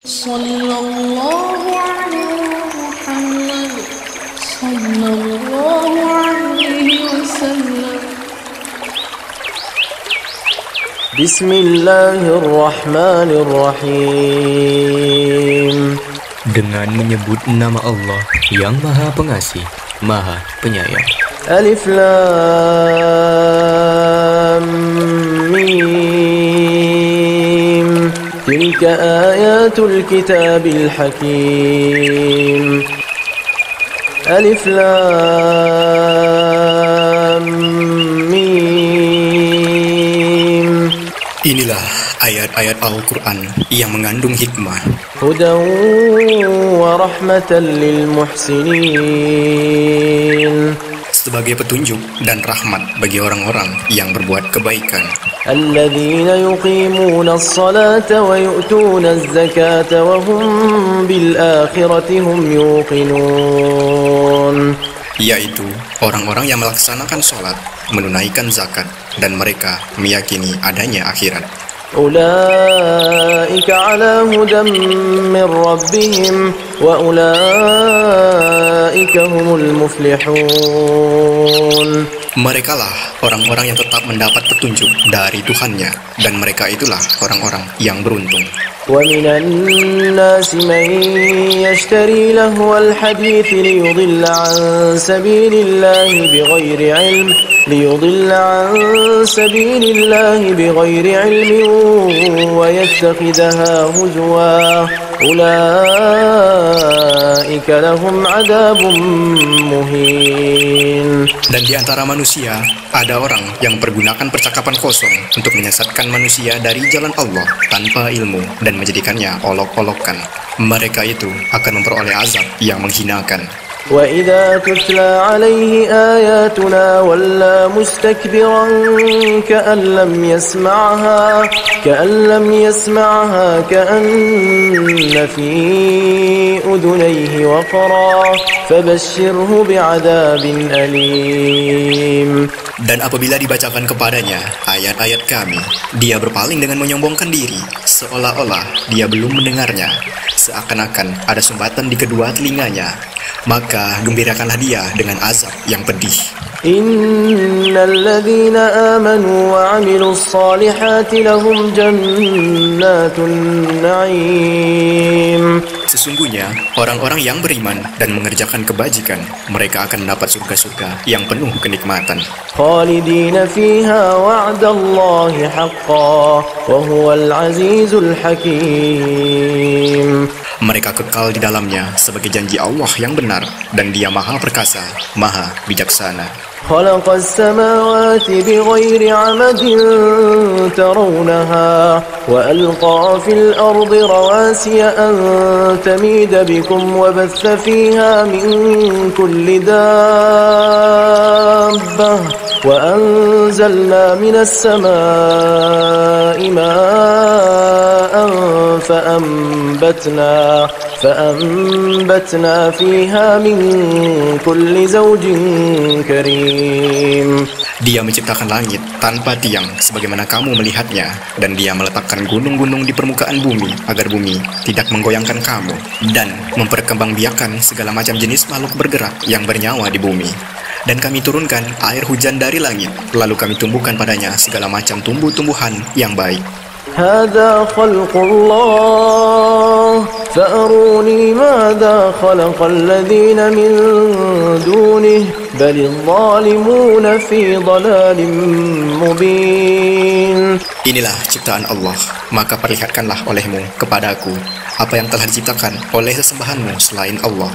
Sallallahu ala Muhammad Sallallahu alaihi wasallam. Bismillahirrahmanirrahim. Dengan menyebut nama Allah yang Maha Pengasih, Maha Penyayang. Alif Lam Mim. Tilka ayatul kitabil hakim. Alif Lam Mim. Inilah ayat-ayat Al-Quran yang mengandung hikmah. Hudan wa rahmatan lil muhsinin. Sebagai petunjuk dan rahmat bagi orang-orang yang berbuat kebaikan. Alladzina yuqimuna as-salata wa yu'tuna az-zakata wa hum bil akhirati hum yuqinun. Yaitu orang-orang yang melaksanakan sholat, menunaikan zakat, dan mereka meyakini adanya akhirat. Ulaika ala hudan min rabbihim wa ulaika humul muflihun. Merekalah orang-orang yang tetap mendapat petunjuk dari Tuhannya, dan mereka itulah orang-orang yang beruntung. وَمِنَ النَّاسِ مَن يَشْتَرِي لَهْوَ الْحَدِيثِ لِيُضِلَّ عَن سَبِيلِ اللَّهِ بِغَيْرِ عِلْمٍ وَيَتَّخِذَهَا هُزُوًا أُولَئِكَ لَهُمْ عَذَابٌ مُهِينٌ. Dan di antara manusia, ada orang yang pergunakan percakapan kosong untuk menyesatkan manusia dari jalan Allah tanpa ilmu dan menjadikannya olok-olokan. Mereka itu akan memperoleh azab yang menghinakan. وَإِذَا تُتْلَى عَلَيْهِ آيَاتُنَا وَلَّى مُسْتَكْبِرًا كَأَن لَّمْ يَسْمَعْهَا كَأَنَّ فِي أُذُنَيْهِ وَقْرًا فَبَشِّرْهُ بِعَذَابٍ أَلِيمٍ. Dan apabila dibacakan kepadanya ayat-ayat kami, dia berpaling dengan menyombongkan diri, seolah-olah dia belum mendengarnya, seakan-akan ada sumbatan di kedua telinganya. Maka gembirakanlah dia dengan azab yang pedih. Innal ladzina amanu wa 'amilus solihati lahum jannatun na'im. Sesungguhnya orang-orang yang beriman dan mengerjakan kebajikan, mereka akan mendapat surga-surga yang penuh kenikmatan. Khalidina fiha wa'dallahi haqqan wa huwal 'azizul hakim. Mereka kekal di dalamnya sebagai janji Allah yang benar, dan Dia Maha Perkasa, Maha Bijaksana. Khalaqas samawati bighairi 'amadin tarawnaha wa alqa fil ardi rawasiya an tamida bikum wa batha fiha min kulli dabbah wa anzalna minas samaa'i ma'an فأنبتنا فيها من كل زوج كريم. Dia menciptakan langit tanpa tiang sebagaimana kamu melihatnya, dan Dia meletakkan gunung-gunung di permukaan bumi agar bumi tidak menggoyangkan kamu, dan memperkembangbiakan segala macam jenis makhluk bergerak yang bernyawa di bumi. Dan kami turunkan air hujan dari langit, lalu kami tumbuhkan padanya segala macam tumbuh-tumbuhan yang baik. هذا خلق الله فأروني ماذا خلق الذين من دونه بل الظالمون في ضلال مبين. Inilah ciptaan Allah, maka perlihatkanlah olehmu kepadaku apa yang telah diciptakan oleh sesembahanmu selain Allah.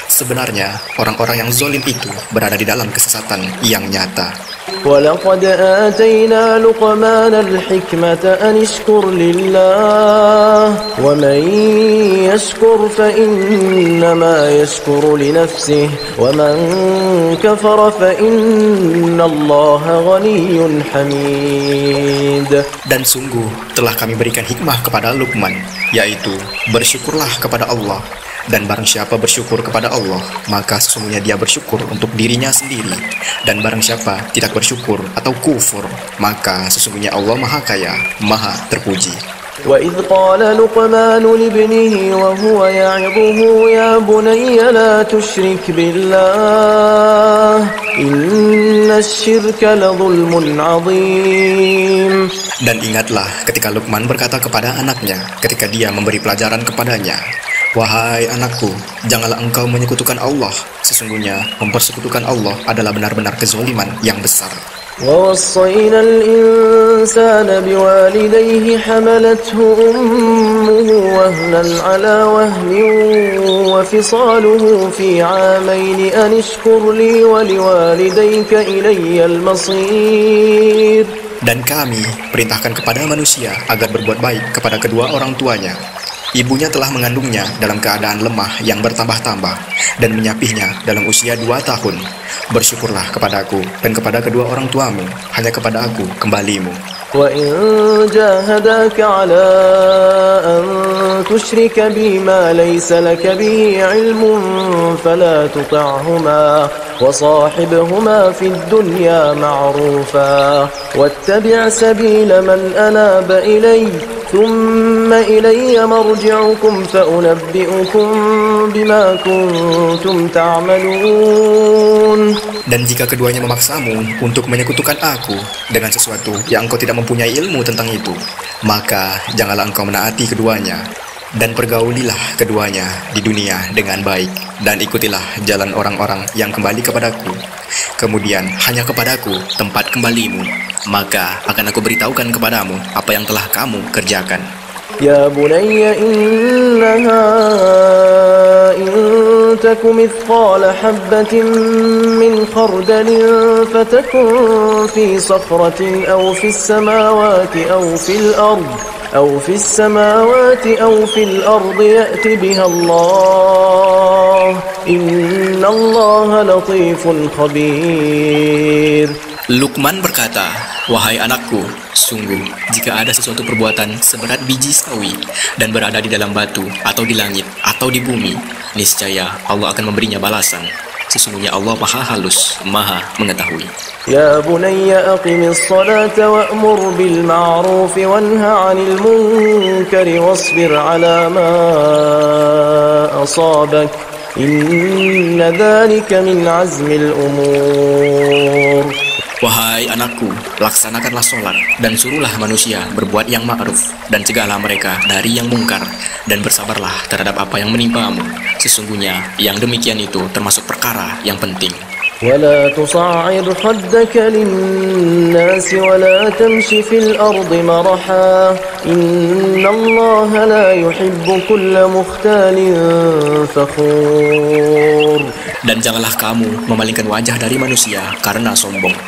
Sebenarnya orang-orang yang zalim itu berada di dalam kesesatan yang nyata. وَلَقَدْ آتَيْنَا لُقْمَانَ الْحِكْمَةَ أَنِ اشْكُرْ لِلَّهِ وَمَنْ يَشْكُرْ فَإِنَّمَا يَشْكُرُ لِنَفْسِهِ وَمَنْ كَفَرَ فَإِنَّ اللَّهَ غَنِيٌّ حَمِيدٌ. Dan sungguh telah kami berikan hikmah kepada Luqman, yaitu bersyukurlah kepada Allah. Dan barang siapa bersyukur kepada Allah, maka sesungguhnya dia bersyukur untuk dirinya sendiri. Dan barang siapa tidak bersyukur atau kufur, maka sesungguhnya Allah Maha Kaya, Maha Terpuji. وإذ قال لقمان لابنه وهو يعظه يا بني لا تشرك بالله إن الشرك لظلم عظيم. Dan ingatlah ketika Luqman berkata kepada anaknya ketika dia memberi pelajaran kepadanya, "Wahai anakku, janganlah engkau menyekutukan Allah. Sesungguhnya mempersekutukan Allah adalah benar-benar kezaliman yang besar." ووصينا الإنسان بوالديه حملته أمه وهنا على وهن وفصاله في عامين أن اشكر لي ولوالديك إلي المصير. Dan kami perintahkan kepada manusia agar berbuat baik kepada kedua orang tuanya. Ibunya telah mengandungnya dalam keadaan lemah yang bertambah-tambah dan menyapihnya dalam usia 2 tahun. Bersyukurlah kepadaku dan kepada kedua orang tuamu, hanya kepada aku kembalimu. وإن جاهداك على أن تشرك بي ما ليس لك به علم فلا تطعهما وصاحبهما في الدنيا معروفا واتبع سبيل من أناب إلي ثم إلي مرجعكم فأنبئكم بما كنتم تعملون. Dan jika keduanya memaksamu untuk menyekutukan aku dengan sesuatu yang engkau tidak mempunyai ilmu tentang itu, maka janganlah engkau menaati keduanya, dan pergaulilah keduanya di dunia dengan baik, dan ikutilah jalan orang-orang yang kembali kepadaku. Kemudian hanya kepadaku tempat kembalimu, maka akan aku beritahukan kepadamu apa yang telah kamu kerjakan. يا بني إنها إن تك مثقال حبة من خردل فتكن في صخرة أو في السماوات أو في الأرض يأت بها الله إن الله لطيف خبير. Luqman berkata, "Wahai anakku, sungguh jika ada sesuatu perbuatan seberat biji sawi dan berada di dalam batu atau di langit atau di bumi, niscaya Allah akan memberinya balasan. Sesungguhnya Allah Maha Halus, Maha Mengetahui." يا بني أقم الصلاة وأمر بالمعروف وانه عن المنكر واصبر على ما أصابك إن ذلك من عزم الأمور. Wahai anakku, laksanakanlah sholat dan suruhlah manusia berbuat yang ma'ruf dan cegahlah mereka dari yang mungkar dan bersabarlah terhadap apa yang menimpamu. Sesungguhnya yang demikian itu termasuk perkara yang penting. ولا تصعر خدك للناس ولا تمش في الأرض مرحا إن الله لا يحب كل مختال فخور. Dan janganlah kamu memalingkan wajah dari manusia karena sombong,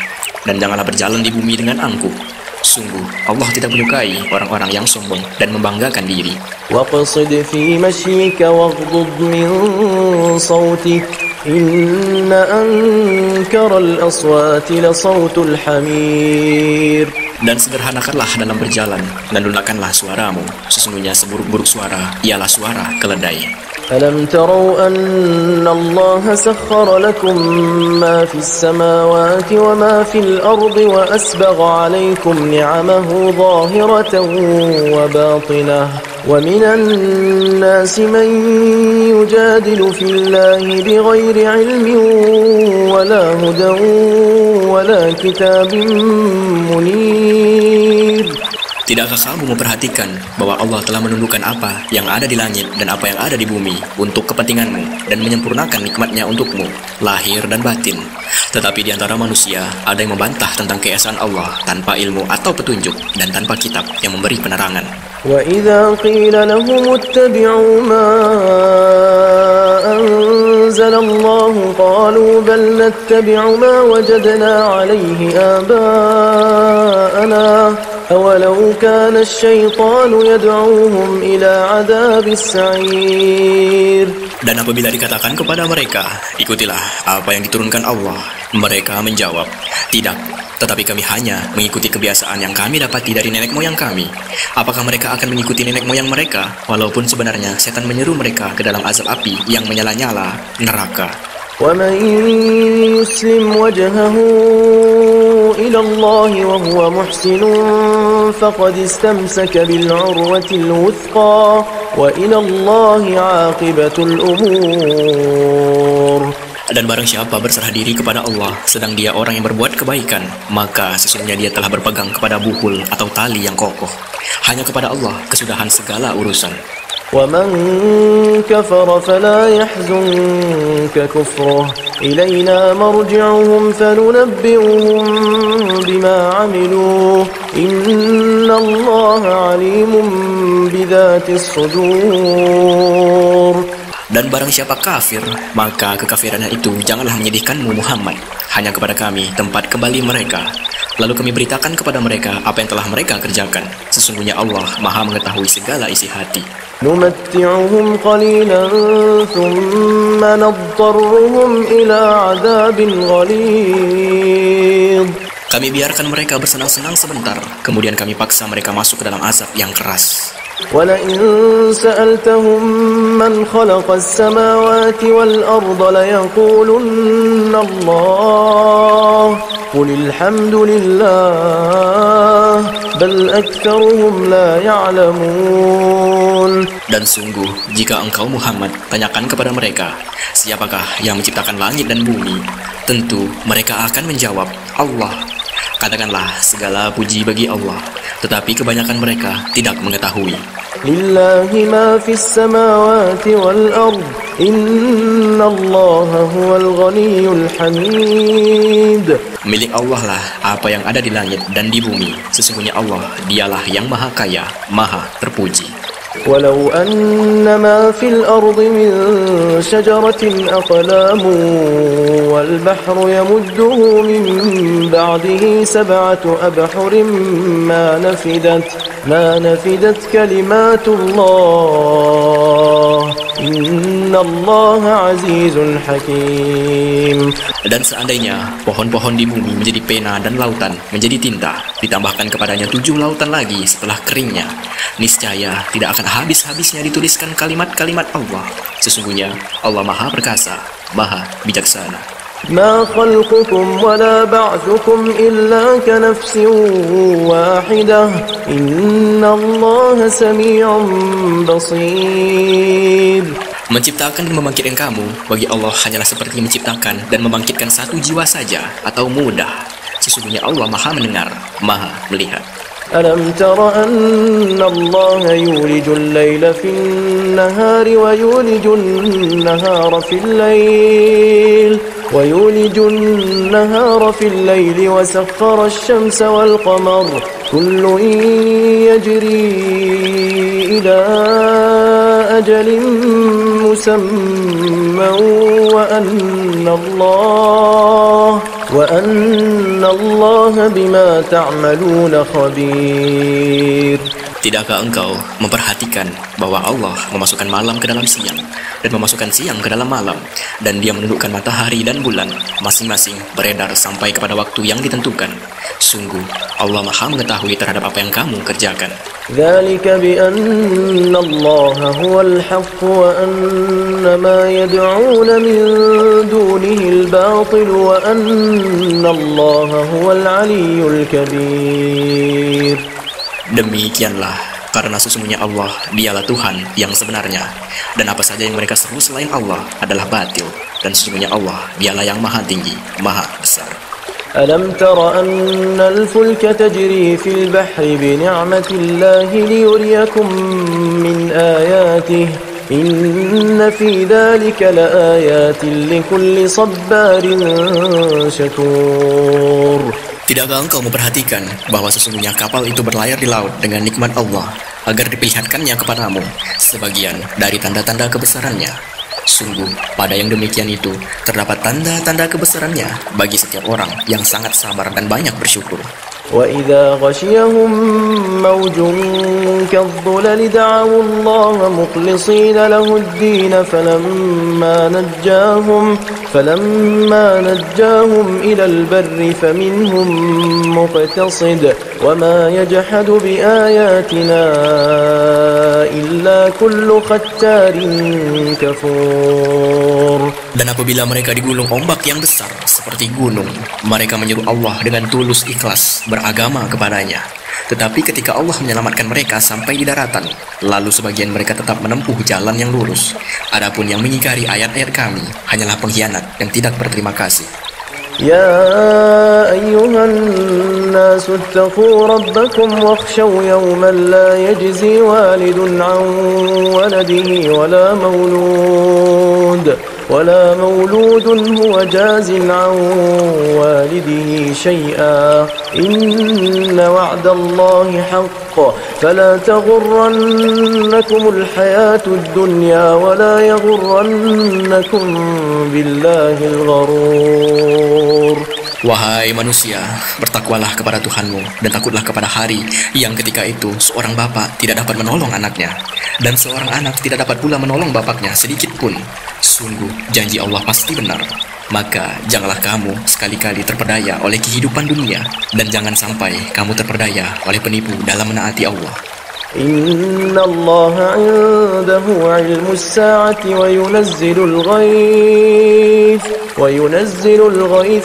dan janganlah berjalan di bumi dengan angkuh. Sungguh Allah tidak menyukai orang-orang yang sombong dan membanggakan diri. وَاقْصِدْ فِي مَشْيِكَ وَاغْضُضْ مِنْ صَوْتِكَ إِنَّ أَنْكَرَ الْأَصْوَاتِ لَصَوْتُ الْحَمِيرِ. Dan sederhanakanlah dalam berjalan dan lundakkanlah suaramu. Sesungguhnya seburuk-buruk suara ialah suara keledai. أَلَمْ تَرَوْا أَنَّ اللَّهَ سَخَّرَ لَكُم مَّا فِي السَّمَاوَاتِ وَمَا فِي الْأَرْضِ وَأَسْبَغَ عَلَيْكُمْ نِعَمَهُ ظَاهِرَةً وَبَاطِنَةً وَمِنَ النَّاسِ مَن يُجَادِلُ فِي اللَّهِ بِغَيْرِ عِلْمٍ وَلَا هُدًى وَلَا كِتَابٍ مُنِيرٍ. Tidakkah kamu memperhatikan bahwa Allah telah menundukkan apa yang ada di langit dan apa yang ada di bumi untuk kepentinganmu dan menyempurnakan nikmatnya untukmu, lahir dan batin. Tetapi di antara manusia ada yang membantah tentang keesaan Allah tanpa ilmu atau petunjuk dan tanpa kitab yang memberi penerangan. وَإِذَا قِيلَ لَهُمُ اتَّبِعُوا مَا أَنزَلَ اللَّهُ قَالُوا بَلْ نَتَّبِعُ مَا وَجَدْنَا عَلَيْهِ آبَاءَنَا أَوَلَوْ كَانَ الشَّيْطَانُ يَدْعُوهُمْ إِلَى عَذَابِ السَّعِيرِ. Dan apabila dikatakan kepada mereka, ikutilah apa yang diturunkan Allah, mereka menjawab, tidak, tetapi kami hanya mengikuti kebiasaan yang kami dapati dari nenek moyang kami. Apakah mereka akan mengikuti nenek moyang mereka, walaupun sebenarnya setan menyeru mereka ke dalam azab api yang menyala-nyala neraka? ومن يسلم وجهه إلى الله وهو محسن فقد استمسك بالعروة الوثقى وإلى الله عاقبة الأمور. Dan barang siapa berserah diri kepada Allah sedang dia orang yang berbuat kebaikan, maka sesungguhnya dia telah berpegang kepada buhul atau tali yang kokoh. Hanya kepada Allah kesudahan segala urusan. ومن كفر فلا يحزنك كفره إلينا مرجعهم فننبئهم بما عملوا إن الله عليم بذات الصدور. Dan barang siapa kafir, maka kekafirannya itu janganlah menyedihkanmu Muhammad. Hanya kepada kami tempat kembali mereka. Lalu kami beritakan kepada mereka apa yang telah mereka kerjakan. Sesungguhnya Allah Maha mengetahui segala isi hati. نمتعهم قليلا ثم نضطرهم إلى عذاب غليظ. Kami biarkan mereka bersenang-senang sebentar, kemudian kami paksa mereka masuk ke dalam azab yang keras. ولئن سألتهم من خلق السماوات والأرض ليقولن الله قل الحمد لله بل أكثرهم لا يعلمون. Dan sungguh, jika engkau Muhammad tanyakan kepada mereka, siapakah yang menciptakan langit dan bumi? Tentu mereka akan menjawab, Allah. Katakanlah segala puji bagi Allah, tetapi kebanyakan mereka tidak mengetahui. Lillahi ma fis samawati wal ard innallaha huwal ghaniyyul hamid. Milik Allah lah apa yang ada di langit dan di bumi. Sesungguhnya Allah dialah yang maha kaya, maha terpuji. ولو أن ما في الأرض من شجرة أقلام والبحر يمده من بعده 7 أبحر ما نفدت كلمات الله إن الله عزيز حكيم. Dan seandainya pohon-pohon di bumi menjadi pena dan lautan menjadi tinta, ditambahkan kepadanya 7 lautan lagi setelah keringnya, niscaya tidak akan habis-habisnya dituliskan kalimat-kalimat Allah. Sesungguhnya Allah Maha Perkasa, Maha Bijaksana. ما خلقكم ولا بعثكم إلا كنفس واحدة إن الله سميع بصير. Menciptakan dan membangkitkan kamu bagi Allah hanyalah seperti menciptakan dan membangkitkan satu jiwa saja atau mudah. Sesungguhnya Allah Maha mendengar, Maha melihat. ألم تر أن الله يولج الليل في النهار ويولج النهار في الليل وسخر الشمس والقمر كل يجري إلى أجل مسمى وأن الله بما تعملون خبير. Tidakkah engkau memperhatikan bahwa Allah memasukkan malam ke dalam siang dan memasukkan siang ke dalam malam, dan Dia menundukkan matahari dan bulan masing-masing beredar sampai kepada waktu yang ditentukan. Sungguh Allah Maha mengetahui terhadap apa yang kamu kerjakan. ذلك بأن الله هو الحق وأن ما يدعون من دونه الباطل وأن الله هو العلي الكبير. Demikianlah karena sesungguhnya Allah dialah Tuhan yang sebenarnya, dan apa saja yang mereka seru selain Allah adalah batil, dan sesungguhnya Allah dialah yang maha tinggi, maha besar. ألم تر أن الفلك تجري في البحر بنعمة الله ليريكم من آياته إن في ذلك لآيات لكل صبار شكور. Tidakkah engkau memperhatikan bahwa sesungguhnya kapal itu berlayar di laut dengan nikmat Allah agar diperlihatkannya kepadamu sebagian dari tanda-tanda kebesarannya? Sungguh pada yang demikian itu terdapat tanda-tanda kebesarannya bagi setiap orang yang sangat sabar dan banyak bersyukur. وَإِذَا غَشِيَهُم مَّوْجٌ كَالظُّلَلِ دَعَوُا اللَّهَ مُخْلِصِينَ لَهُ الدِّينَ فَلَمَّا نَجَّاهُمْ إِلَى الْبَرِّ فَمِنْهُم مُّقْتَصِدٌ وَمَا يَجْحَدُ بِآيَاتِنَا إِلَّا كُلُّ خَتَّارٍ كَفُورٍ. Dan apabila mereka digulung ombak yang besar seperti gunung, mereka menyeru Allah dengan tulus ikhlas beragama kepadanya. Tetapi ketika Allah menyelamatkan mereka sampai di daratan, lalu sebagian mereka tetap menempuh jalan yang lurus. Adapun yang mengingkari ayat-ayat kami hanyalah pengkhianat yang tidak berterima kasih. يا أيها الناس اتقوا ربكم واخشوا يوما لا يجزي والد عن ولده ولا مولود هو جاز عن والده شيئا إن وعد الله حق فلا تغرنكم الحياة الدنيا ولا يغرنكم بالله الغرور. Wahai manusia, bertakwalah kepada Tuhanmu dan takutlah kepada hari yang ketika itu seorang bapak tidak dapat menolong anaknya dan seorang anak tidak dapat pula menolong bapaknya sedikit pun. Sungguh janji Allah pasti benar. Maka janganlah kamu sekali-kali terperdaya oleh kehidupan dunia dan jangan sampai kamu terperdaya oleh penipu dalam menaati Allah. إن الله عنده علم الساعة وينزل الغيث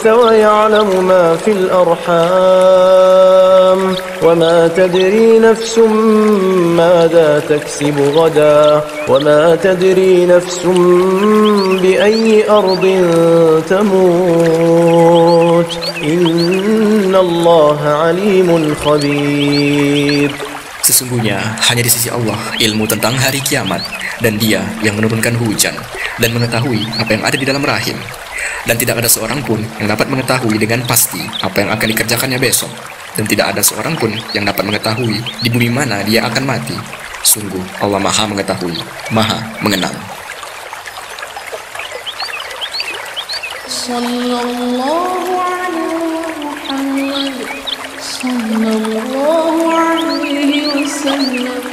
ويعلم ما في الأرحام وما تدري نفس ماذا تكسب غدا وما تدري نفس بأي أرض تموت إن الله عليم خبير. Sesungguhnya hanya di sisi Allah ilmu tentang hari kiamat, dan Dia yang menurunkan hujan dan mengetahui apa yang ada di dalam rahim. Dan tidak ada seorang pun yang dapat mengetahui dengan pasti apa yang akan dikerjakannya besok. Dan tidak ada seorang pun yang dapat mengetahui di bumi mana dia akan mati. Sungguh Allah Maha mengetahui, Maha mengenal. Sallallahu alaihi wasallam.